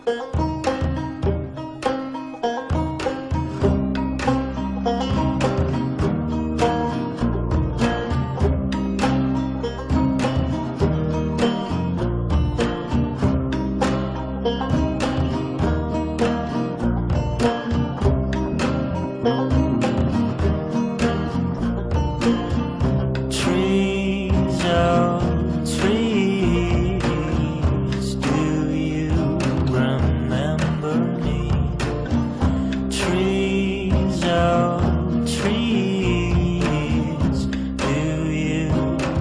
Trees, oh trees, do you remember me? Trees, oh trees, do you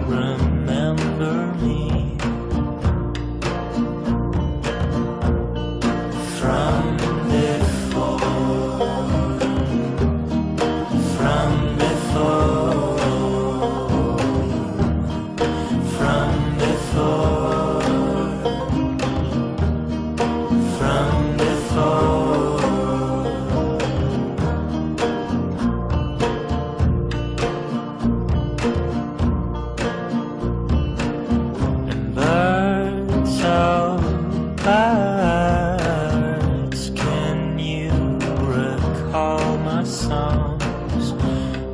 remember me? From before, from before, from before, from before. And birds, oh birds, can you recall my songs?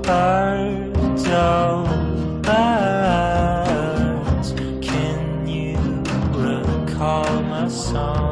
Birds, oh birds, can you recall my song?